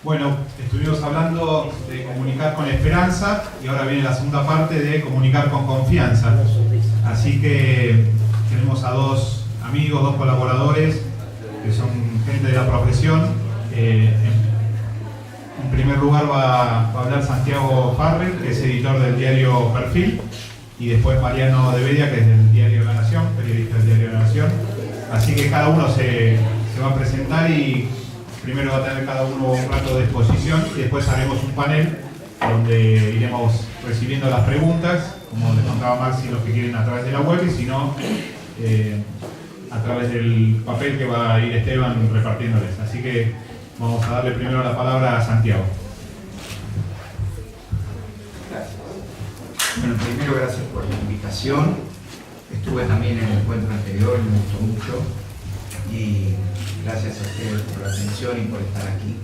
Bueno, estuvimos hablando de comunicar con esperanza y ahora viene la segunda parte de comunicar con confianza. Así que tenemos a dos amigos, dos colaboradores que son gente de la profesión. En primer lugar va a hablar Santiago Farrell, que es editor del diario Perfil, y después Mariano de Bedia, que es del diario La Nación, periodista del diario La Nación. Así que cada uno se va a presentar y primero va a tener cada uno un rato de exposición y después haremos un panel donde iremos recibiendo las preguntas, como les contaba Maxi, los que quieren a través de la web, y si no, a través del papel que va a ir Esteban repartiéndoles. Así que vamos a darle primero la palabra a Santiago. Gracias. Bueno, primero gracias por la invitación. Estuve también en el encuentro anterior, me gustó mucho. Y gracias a ustedes por la atención y por estar aquí.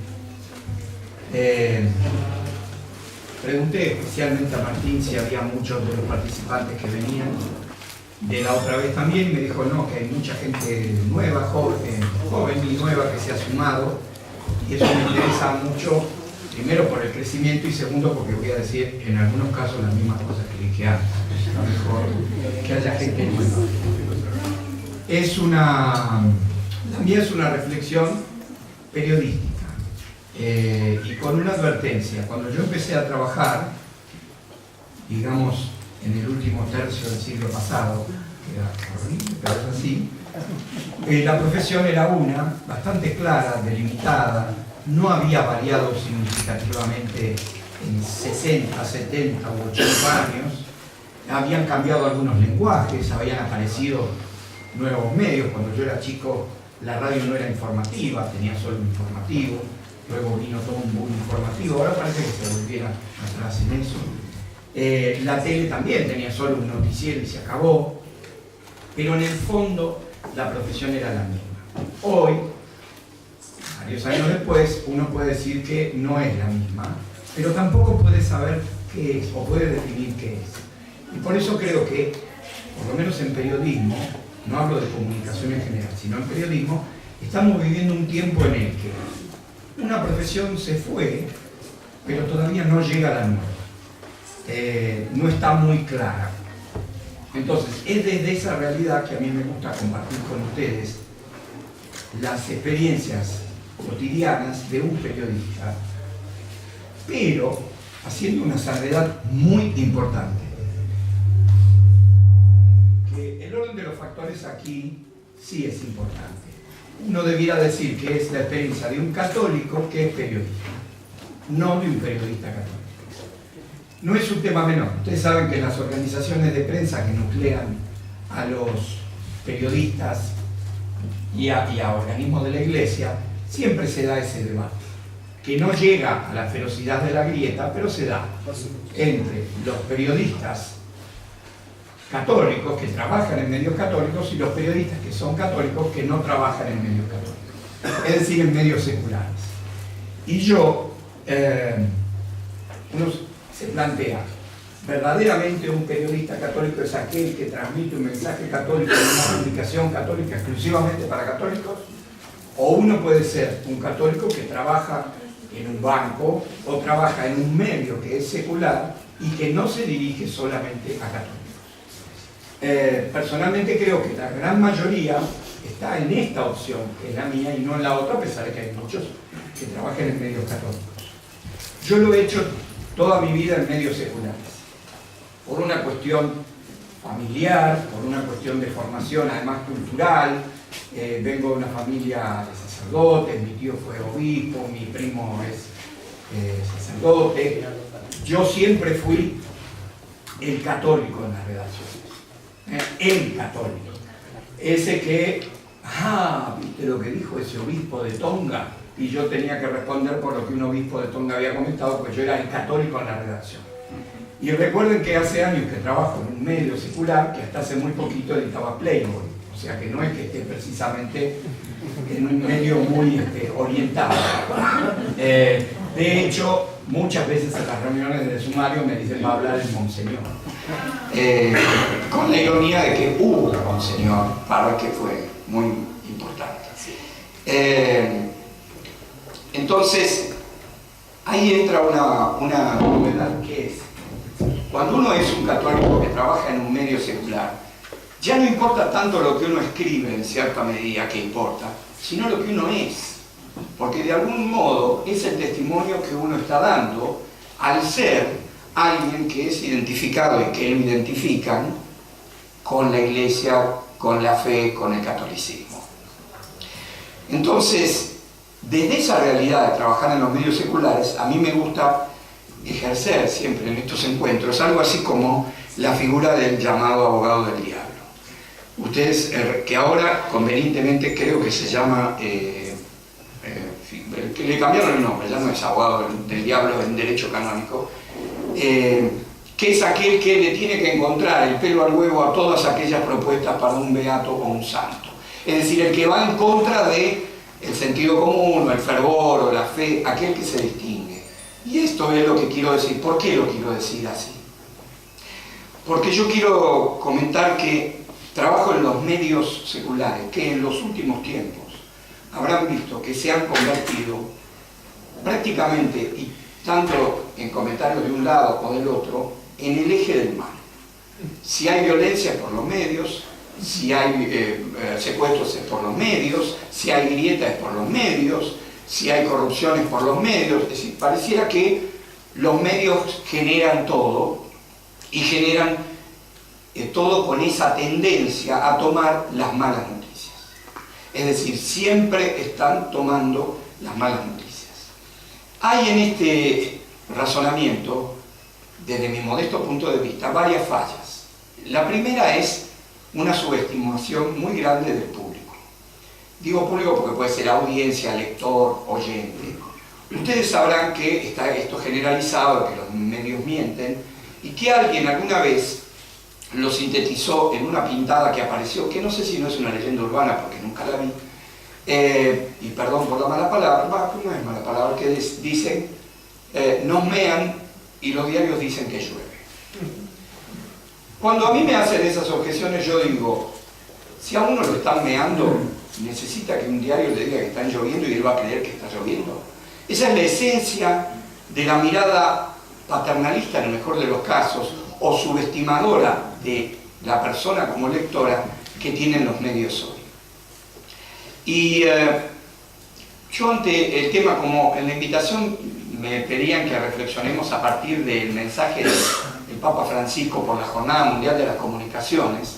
Pregunté especialmente a Martín si había muchos de los participantes que venían de la otra vez también y me dijo no, que hay mucha gente nueva, joven y nueva que se ha sumado, y eso me interesa mucho, primero por el crecimiento y segundo porque voy a decir en algunos casos las mismas cosas que dije antes. A lo mejor que haya gente nueva. También es una reflexión periodística y con una advertencia. Cuando yo empecé a trabajar, digamos, en el último tercio del siglo pasado, que era horrible, pero es así, la profesión era una, bastante clara, delimitada, no había variado significativamente en 60, 70 u 80 años, habían cambiado algunos lenguajes, habían aparecido nuevos medios. Cuando yo era chico, la radio no era informativa, tenía solo un informativo, luego vino todo un boom informativo, ahora parece que se volviera atrás en eso. La tele también tenía solo un noticiero y se acabó, pero en el fondo la profesión era la misma. Hoy, varios años después, uno puede decir que no es la misma, pero tampoco puede saber qué es o puede definir qué es. Y por eso creo que, por lo menos en periodismo, no hablo de comunicación en general, sino en periodismo, estamos viviendo un tiempo en el que una profesión se fue, pero todavía no llega a la nueva. No está muy clara. Entonces, es desde esa realidad que a mí me gusta compartir con ustedes las experiencias cotidianas de un periodista, pero haciendo una salvedad muy importante. El orden de los factores aquí sí es importante. Uno debiera decir que es la experiencia de un católico que es periodista, no de un periodista católico. No es un tema menor. Ustedes saben que las organizaciones de prensa que nuclean a los periodistas y a organismos de la Iglesia, siempre se da ese debate, que no llega a la ferocidad de la grieta, pero se da entre los periodistas católicos que trabajan en medios católicos y los periodistas que son católicos que no trabajan en medios católicos, es decir, en medios seculares. Y uno se plantea, ¿verdaderamente un periodista católico es aquel que transmite un mensaje católico en una publicación católica exclusivamente para católicos? ¿O uno puede ser un católico que trabaja en un banco o trabaja en un medio que es secular y que no se dirige solamente a católicos? Personalmente creo que la gran mayoría está en esta opción, que es la mía, y no en la otra, a pesar de que hay muchos que trabajan en medios católicos. Yo lo he hecho toda mi vida en medios seculares, por una cuestión familiar, por una cuestión de formación además cultural. Vengo de una familia de sacerdotes, mi tío fue obispo, mi primo es sacerdote. Yo siempre fui el católico en las redacciones. El católico, ese que, ¿viste lo que dijo ese obispo de Tonga? Y yo tenía que responder por lo que un obispo de Tonga había comentado, pues yo era el católico en la redacción. Y recuerden que hace años que trabajo en un medio secular que hasta hace muy poquito editaba Playboy, o sea que no es que esté precisamente en un medio muy orientado. De hecho, muchas veces en las reuniones del sumario me dicen va a hablar el monseñor. Con la ironía de que hubo un monseñor para que fue muy importante. Entonces, ahí entra una novedad, que es, cuando uno es un católico que trabaja en un medio secular, ya no importa tanto lo que uno escribe en cierta medida, que importa, sino lo que uno es. Porque de algún modo es el testimonio que uno está dando al ser alguien que es identificado y que lo identifican con la Iglesia, con la fe, con el catolicismo. Entonces, desde esa realidad de trabajar en los medios seculares, a mí me gusta ejercer siempre en estos encuentros algo así como la figura del llamado abogado del diablo. Ustedes, que ahora convenientemente creo que se llama, que le cambiaron el nombre, ya no es abogado del diablo en derecho canónico, que es aquel que le tiene que encontrar el pelo al huevo a todas aquellas propuestas para un beato o un santo. Es decir, el que va en contra del sentido común, o el fervor, o la fe, aquel que se distingue. Y esto es lo que quiero decir. ¿Por qué lo quiero decir así? Porque yo quiero comentar que trabajo en los medios seculares, que en los últimos tiempos habrán visto que se han convertido prácticamente, y tanto en comentarios de un lado o del otro, en el eje del mal. Si hay violencia es por los medios, si hay secuestros es por los medios, si hay grietas es por los medios, si hay corrupción es por los medios. Es decir, pareciera que los medios generan todo, y generan todo con esa tendencia a tomar las malas noticias. Es decir, siempre están tomando las malas noticias. Hay en este razonamiento, desde mi modesto punto de vista, varias fallas. La primera es una subestimación muy grande del público. Digo público porque puede ser audiencia, lector, oyente. Ustedes sabrán que está esto generalizado, que los medios mienten, y que alguien alguna vez lo sintetizó en una pintada que apareció, que no sé si no es una leyenda urbana porque nunca la vi, y perdón por la mala palabra, no es mala palabra, que dicen, nos mean y los diarios dicen que llueve. Cuando a mí me hacen esas objeciones, yo digo, si a uno lo están meando, necesita que un diario le diga que están lloviendo y él va a creer que está lloviendo. Esa es la esencia de la mirada paternalista, en el mejor de los casos, o subestimadora de la persona como lectora que tienen los medios hoy. Y yo ante el tema, como en la invitación me pedían que reflexionemos a partir del mensaje del Papa Francisco por la Jornada Mundial de las Comunicaciones,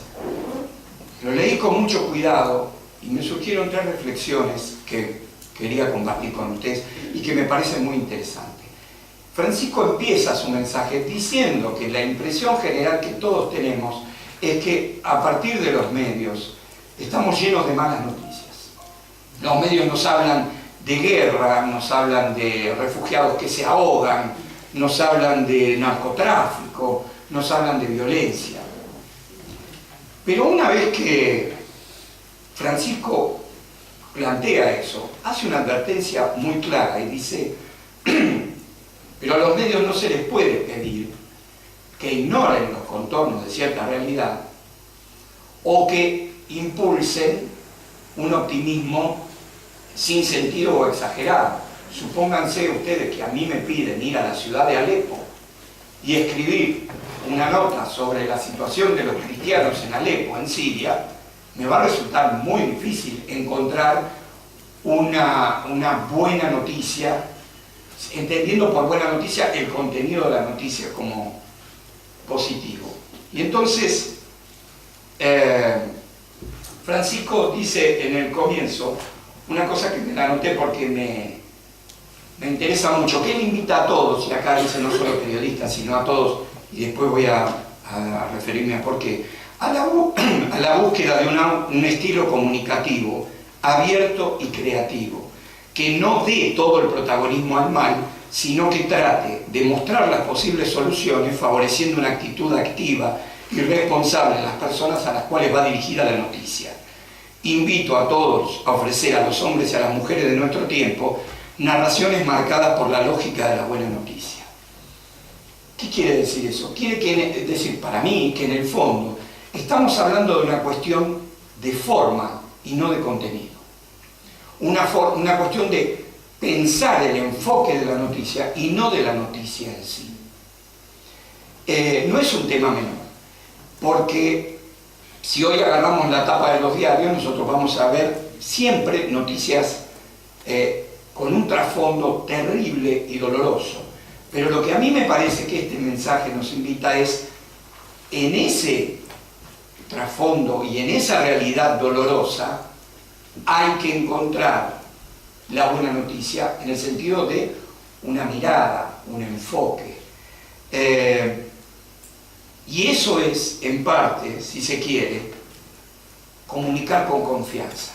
lo leí con mucho cuidado y me surgieron 3 reflexiones que quería compartir con ustedes y que me parecen muy interesantes. Francisco empieza su mensaje diciendo que la impresión general que todos tenemos es que a partir de los medios estamos llenos de malas noticias. Los medios nos hablan de guerra, nos hablan de refugiados que se ahogan, nos hablan de narcotráfico, nos hablan de violencia. Pero una vez que Francisco plantea eso, hace una advertencia muy clara y dice, pero a los medios no se les puede pedir que ignoren los contornos de cierta realidad o que impulsen un optimismo sin sentido o exagerado. Supónganse ustedes que a mí me piden ir a la ciudad de Alepo y escribir una nota sobre la situación de los cristianos en Alepo, en Siria, me va a resultar muy difícil encontrar una buena noticia, entendiendo por buena noticia el contenido de la noticia como positivo. Y entonces, Francisco dice en el comienzo una cosa que me la anoté porque me interesa mucho, que él invita a todos, y acá dice no solo periodistas, sino a todos, y después voy a referirme a por qué, a la búsqueda de un estilo comunicativo abierto y creativo, que no dé todo el protagonismo al mal, sino que trate de mostrar las posibles soluciones favoreciendo una actitud activa y responsable en las personas a las cuales va dirigida la noticia. Invito a todos a ofrecer a los hombres y a las mujeres de nuestro tiempo narraciones marcadas por la lógica de la buena noticia. ¿Qué quiere decir eso? Quiere decir para mí que en el fondo estamos hablando de una cuestión de forma y no de contenido. Una cuestión de pensar el enfoque de la noticia y no de la noticia en sí. No es un tema menor, porque si hoy agarramos la tapa de los diarios, nosotros vamos a ver siempre noticias con un trasfondo terrible y doloroso. Pero lo que a mí me parece que este mensaje nos invita es, en ese trasfondo y en esa realidad dolorosa, hay que encontrar la buena noticia en el sentido de una mirada, un enfoque. Y eso es, en parte, si se quiere, comunicar con confianza.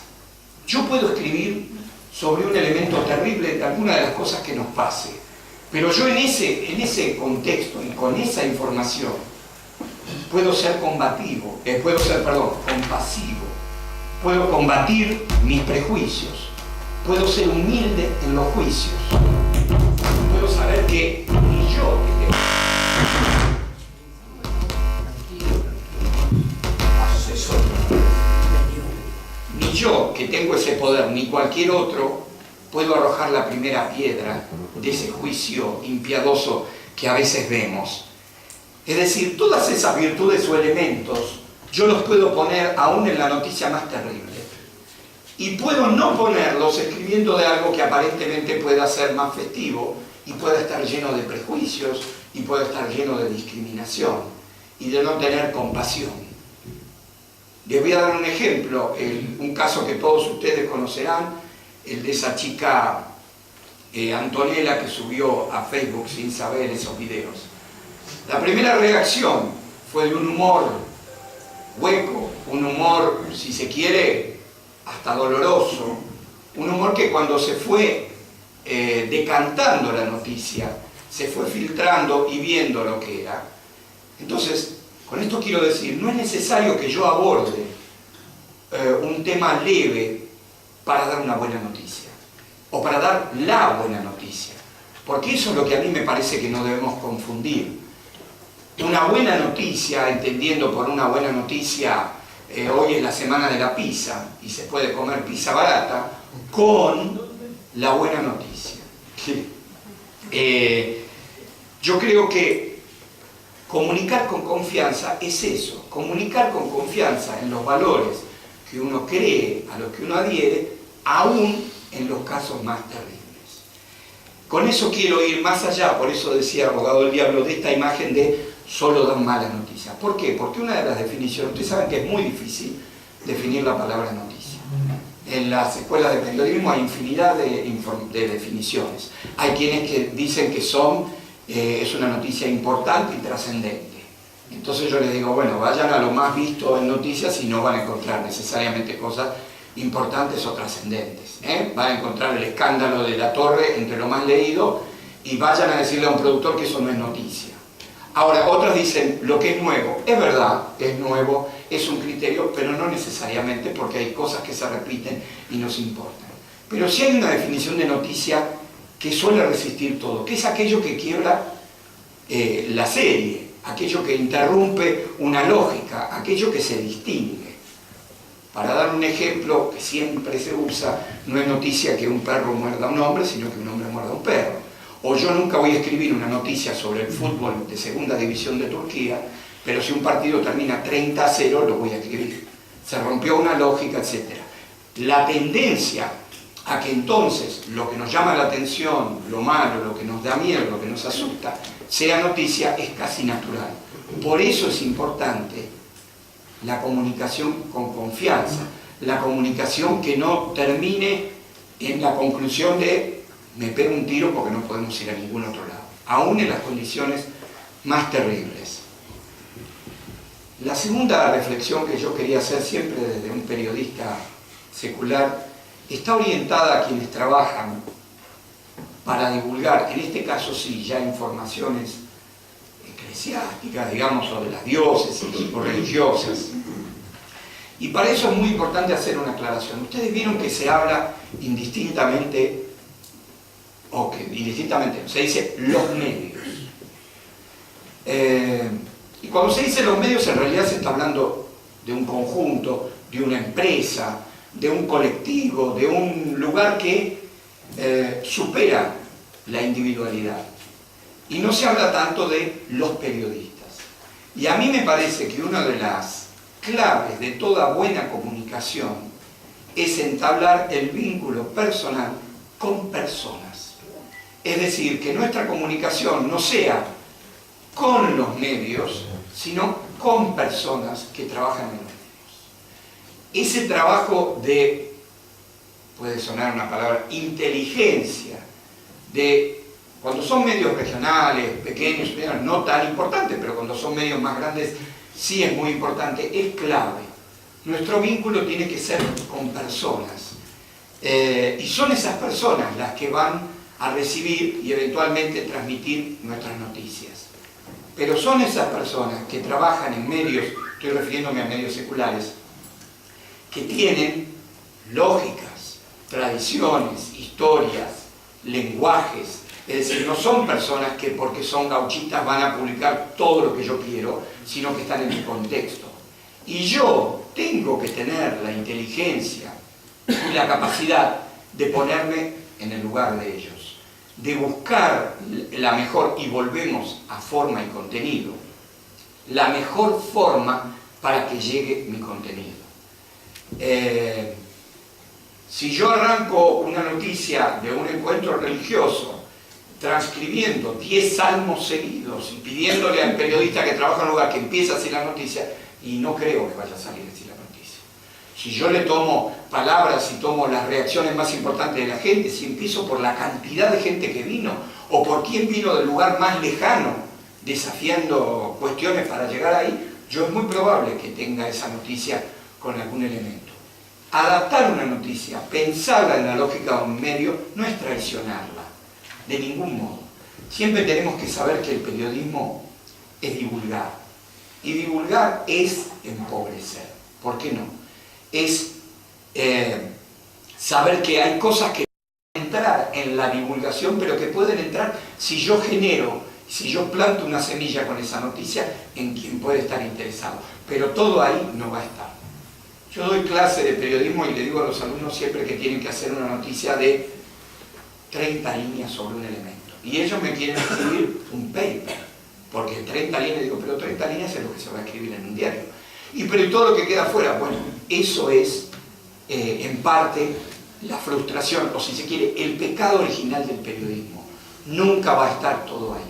Yo puedo escribir sobre un elemento terrible de alguna de las cosas que nos pase, pero yo en ese contexto y con esa información puedo ser compasivo, puedo combatir mis prejuicios, puedo ser humilde en los juicios, puedo saber que ni yo que tengo ese poder, ni cualquier otro, puedo arrojar la primera piedra de ese juicio impiadoso que a veces vemos. Es decir, todas esas virtudes o elementos yo los puedo poner aún en la noticia más terrible. Y puedo no ponerlos escribiendo de algo que aparentemente pueda ser más festivo y pueda estar lleno de prejuicios y pueda estar lleno de discriminación y de no tener compasión. Les voy a dar un ejemplo, un caso que todos ustedes conocerán, el de esa chica Antonella, que subió a Facebook sin saber esos videos. La primera reacción fue de un humor hueco, un humor, si se quiere, hasta doloroso, un humor que cuando se fue decantando la noticia, se fue filtrando y viendo lo que era. Entonces, con esto quiero decir, no es necesario que yo aborde un tema leve para dar una buena noticia, o para dar la buena noticia, porque eso es lo que a mí me parece que no debemos confundir. Una buena noticia, entendiendo por una buena noticia, hoy es la semana de la pizza, y se puede comer pizza barata, con la buena noticia. Yo creo que comunicar con confianza es eso, comunicar con confianza en los valores que uno cree, a los que uno adhiere, aún en los casos más terribles. Con eso quiero ir más allá, por eso decía abogado del diablo, de esta imagen de solo dan malas noticias. ¿Por qué? Porque una de las definiciones, ustedes saben que es muy difícil definir la palabra noticia. En las escuelas de periodismo hay infinidad de definiciones. Hay quienes que dicen que es una noticia importante y trascendente. Entonces yo les digo, bueno, vayan a lo más visto en noticias y no van a encontrar necesariamente cosas importantes o trascendentes. Van a encontrar el escándalo de la torre entre lo más leído y vayan a decirle a un productor que eso no es noticia. Ahora, otros dicen, lo que es nuevo, es verdad, es nuevo, es un criterio, pero no necesariamente, porque hay cosas que se repiten y nos importan. Pero sí hay una definición de noticia que suele resistir todo, que es aquello que quiebra la serie, aquello que interrumpe una lógica, aquello que se distingue. Para dar un ejemplo que siempre se usa, no es noticia que un perro muerda a un hombre, sino que un hombre muerda a un perro. O yo nunca voy a escribir una noticia sobre el fútbol de segunda división de Turquía, pero si un partido termina 30-0, lo voy a escribir. Se rompió una lógica, etc. La tendencia a que entonces lo que nos llama la atención, lo malo, lo que nos da miedo, lo que nos asusta, sea noticia, es casi natural. Por eso es importante la comunicación con confianza, la comunicación que no termine en la conclusión de me pego un tiro porque no podemos ir a ningún otro lado, aún en las condiciones más terribles. La segunda reflexión que yo quería hacer siempre desde un periodista secular está orientada a quienes trabajan para divulgar, en este caso sí, ya informaciones eclesiásticas, digamos, o de las diócesis o religiosas. Y para eso es muy importante hacer una aclaración. Ustedes vieron que se habla indistintamente, se dice los medios. Y cuando se dice los medios, en realidad se está hablando de un conjunto, de una empresa, de un colectivo, de un lugar que supera la individualidad. Y no se habla tanto de los periodistas. Y a mí me parece que una de las claves de toda buena comunicación es entablar el vínculo personal con personas. Es decir, que nuestra comunicación no sea con los medios, sino con personas que trabajan en los medios. Ese trabajo de, puede sonar una palabra, inteligencia, de cuando son medios regionales, pequeños, no tan importantes, pero cuando son medios más grandes sí es muy importante, es clave. Nuestro vínculo tiene que ser con personas. Y son esas personas las que van a recibir y eventualmente transmitir nuestras noticias. Pero son esas personas que trabajan en medios, estoy refiriéndome a medios seculares, que tienen lógicas, tradiciones, historias, lenguajes. Es decir, no son personas que porque son gauchistas van a publicar todo lo que yo quiero, sino que están en mi contexto. Y yo tengo que tener la inteligencia y la capacidad de ponerme en el lugar de ellos, de buscar la mejor, y volvemos a forma y contenido, la mejor forma para que llegue mi contenido. Si yo arranco una noticia de un encuentro religioso transcribiendo 10 salmos seguidos y pidiéndole al periodista que trabaja en un lugar que empiece a hacer la noticia, y no creo que vaya a salir a decir la noticia. Si yo le tomo palabras y tomo las reacciones más importantes de la gente, si empiezo por la cantidad de gente que vino, o por quién vino del lugar más lejano, desafiando cuestiones para llegar ahí, yo es muy probable que tenga esa noticia con algún elemento. Adaptar una noticia, pensarla en la lógica de un medio, no es traicionarla, de ningún modo. Siempre tenemos que saber que el periodismo es divulgar. Y divulgar es empobrecer. ¿Por qué no? Es saber que hay cosas que pueden entrar en la divulgación, pero que pueden entrar si yo genero, si yo planto una semilla con esa noticia en quien puede estar interesado. Pero todo ahí no va a estar. Yo doy clase de periodismo y le digo a los alumnos siempre que tienen que hacer una noticia de 30 líneas sobre un elemento. Y ellos me quieren escribir un paper, porque 30 líneas, digo, pero 30 líneas es lo que se va a escribir en un diario. Y pero todo lo que queda afuera, bueno, eso es en parte la frustración, o si se quiere, el pecado original del periodismo. Nunca va a estar todo ahí.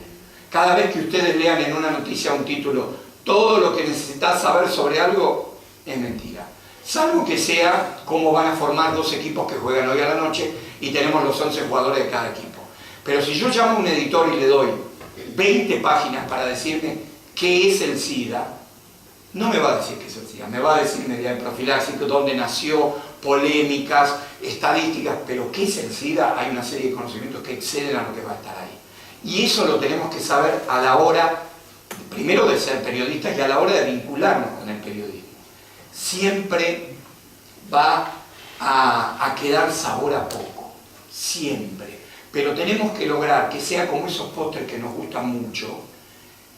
Cada vez que ustedes lean en una noticia un título, todo lo que necesitas saber sobre algo, es mentira. Salvo que sea cómo van a formar dos equipos que juegan hoy a la noche y tenemos los 11 jugadores de cada equipo. Pero si yo llamo a un editor y le doy 20 páginas para decirme qué es el SIDA, no me va a decir qué es el SIDA, me va a decir medidas de profilaxis, dónde nació, polémicas, estadísticas, pero qué es el SIDA, hay una serie de conocimientos que exceden a lo que va a estar ahí. Y eso lo tenemos que saber a la hora, primero de ser periodistas y a la hora de vincularnos con el periodismo. Siempre va a quedar sabor a poco, siempre. Pero tenemos que lograr que sea como esos pósteres que nos gustan mucho,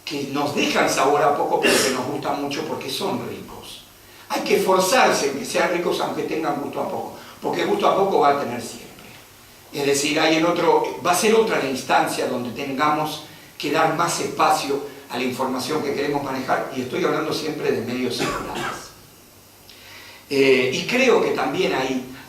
que nos dejan sabor a poco, pero que nos gustan mucho porque son ricos. Hay que esforzarse en que sean ricos aunque tengan gusto a poco, porque gusto a poco va a tener siempre. Es decir, va a ser otra la instancia donde tengamos que dar más espacio a la información que queremos manejar, y estoy hablando siempre de medios seculares. Y creo que también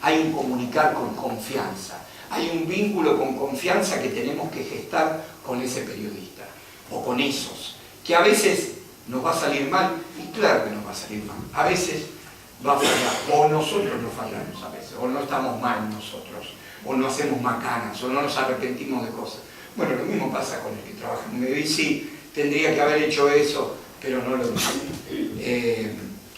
hay un comunicar con confianza, hay un vínculo con confianza que tenemos que gestar con ese periodista, o con esos, que a veces nos va a salir mal, y claro que nos va a salir mal, a veces va a fallar, o nosotros no fallamos a veces, o no estamos mal nosotros, o no hacemos macanas, o no nos arrepentimos de cosas. Bueno, lo mismo pasa con el que trabaja en un medio, y sí, tendría que haber hecho eso, pero no lo hice.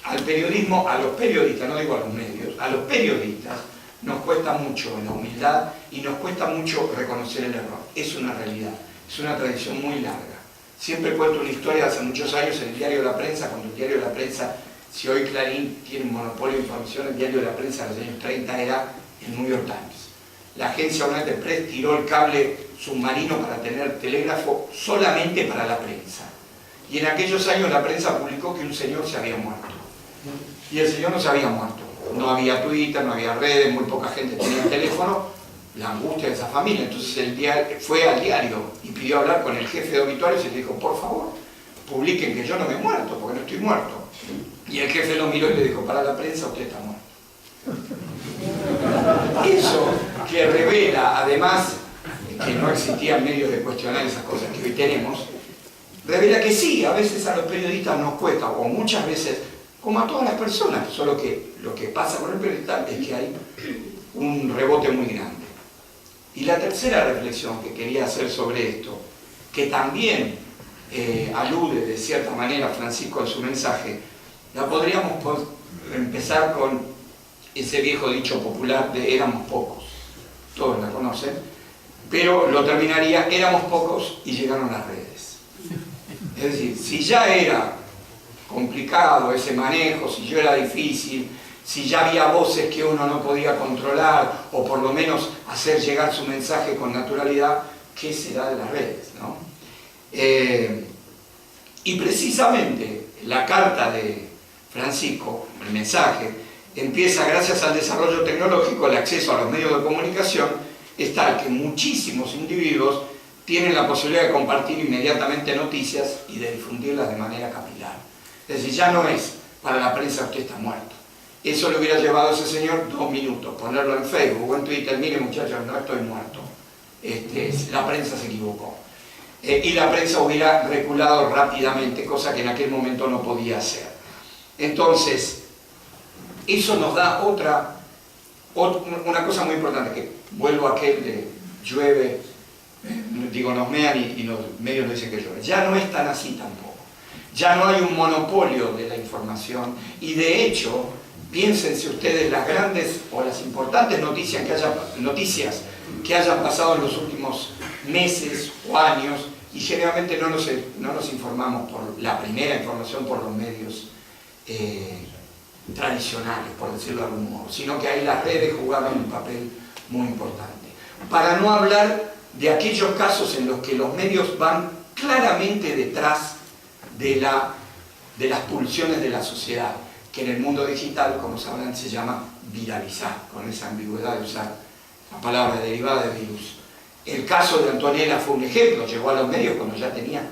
Al periodismo, a los periodistas, no digo a los medios, a los periodistas nos cuesta mucho la humildad y nos cuesta mucho reconocer el error. Es una realidad, es una tradición muy larga. Siempre cuento una historia de hace muchos años en el Diario de la Prensa, cuando el Diario de la Prensa, si hoy Clarín tiene un monopolio de información, el Diario de la Prensa en los años 30 era el New York Times. La agencia United Press tiró el cable submarino para tener telégrafo solamente para la prensa. Y en aquellos años la prensa publicó que un señor se había muerto. Y el señor no se había muerto. No había Twitter, no había redes, muy poca gente tenía teléfono. la angustia de esa familia. Entonces fue al diario y pidió hablar con el jefe de obituarios y le dijo, por favor, publiquen que yo no me he muerto, porque no estoy muerto. Y el jefe lo miró y le dijo, para la prensa usted está muerto. Eso que revela, además, que no existían medios de cuestionar esas cosas que hoy tenemos, revela que sí, a veces a los periodistas nos cuesta, o muchas veces, como a todas las personas, solo que lo que pasa con el periodista es que hay un rebote muy grande. Y la tercera reflexión que quería hacer sobre esto, que también alude de cierta manera Francisco en su mensaje, la podríamos empezar con ese viejo dicho popular de éramos pocos. Todos la conocen, pero lo terminaría, éramos pocos y llegaron las redes. Es decir, si ya era complicado ese manejo, si ya era difícil, si ya había voces que uno no podía controlar o por lo menos hacer llegar su mensaje con naturalidad, ¿qué será de las redes, no? Y precisamente la carta de Francisco, el mensaje, empieza gracias al desarrollo tecnológico, el acceso a los medios de comunicación es tal que muchísimos individuos tienen la posibilidad de compartir inmediatamente noticias y de difundirlas de manera capilar. Es decir, ya no es para la prensa usted está muerto. Eso le hubiera llevado a ese señor 2 minutos, ponerlo en Facebook o en Twitter, mire muchachos, no estoy muerto. La prensa se equivocó. Y la prensa hubiera reculado rápidamente, cosa que en aquel momento no podía hacer. Entonces, eso nos da una cosa muy importante, que vuelvo a aquel de llueve, nos mean y los medios dicen que llueve. Ya no es tan así tampoco. Ya no hay un monopolio de la información y de hecho, piénsense ustedes las grandes o las importantes noticias que hayan pasado en los últimos meses o años y generalmente no nos informamos por la primera información por los medios tradicionales, por decirlo de algún modo, sino que ahí las redes jugaron un papel muy importante. Para no hablar de aquellos casos en los que los medios van claramente detrás de las pulsiones de la sociedad, que en el mundo digital, como sabrán, se llama viralizar, con esa ambigüedad de usar la palabra derivada de virus. El caso de Antonella fue un ejemplo, llegó a los medios cuando ya tenía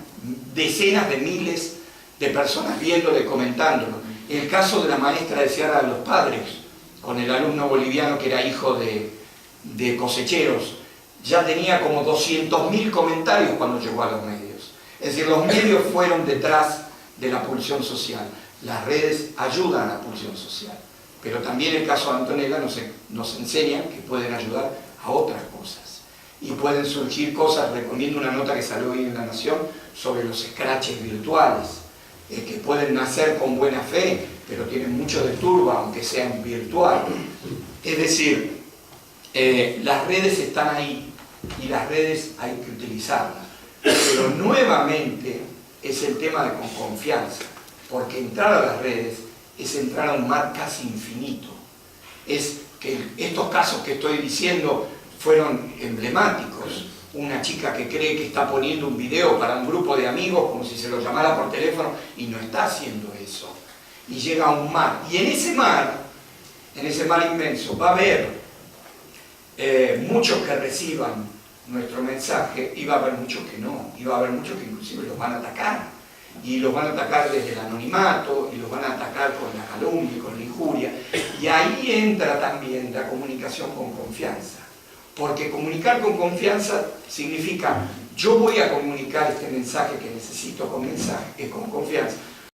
decenas de miles de personas viéndolo y comentándolo. El caso de la maestra de Sierra de los Padres, con el alumno boliviano que era hijo de cosecheros, ya tenía como 200.000 comentarios cuando llegó a los medios. Es decir, los medios fueron detrás de la pulsión social. Las redes ayudan a la pulsión social. Pero también el caso de Antonella nos enseña que pueden ayudar a otras cosas. Y pueden surgir cosas, recomiendo una nota que salió hoy en La Nación, sobre los scratches virtuales, que pueden nacer con buena fe, pero tienen mucho de turba, aunque sean virtuales. Es decir, las redes están ahí, y las redes hay que utilizarlas. Pero nuevamente es el tema de con confianza, porque entrar a las redes es entrar a un mar casi infinito. Es que estos casos que estoy diciendo fueron emblemáticos. Una chica que cree que está poniendo un video para un grupo de amigos como si se lo llamara por teléfono y no está haciendo eso. Y llega a un mar. Y en ese mar inmenso, va a haber muchos que reciban nuestro mensaje y va a haber muchos que no. Y va a haber muchos que inclusive los van a atacar. Y los van a atacar desde el anonimato, y los van a atacar con la calumnia y con la injuria. Y ahí entra también la comunicación con confianza. Porque comunicar con confianza significa, yo voy a comunicar este mensaje que necesito con confianza,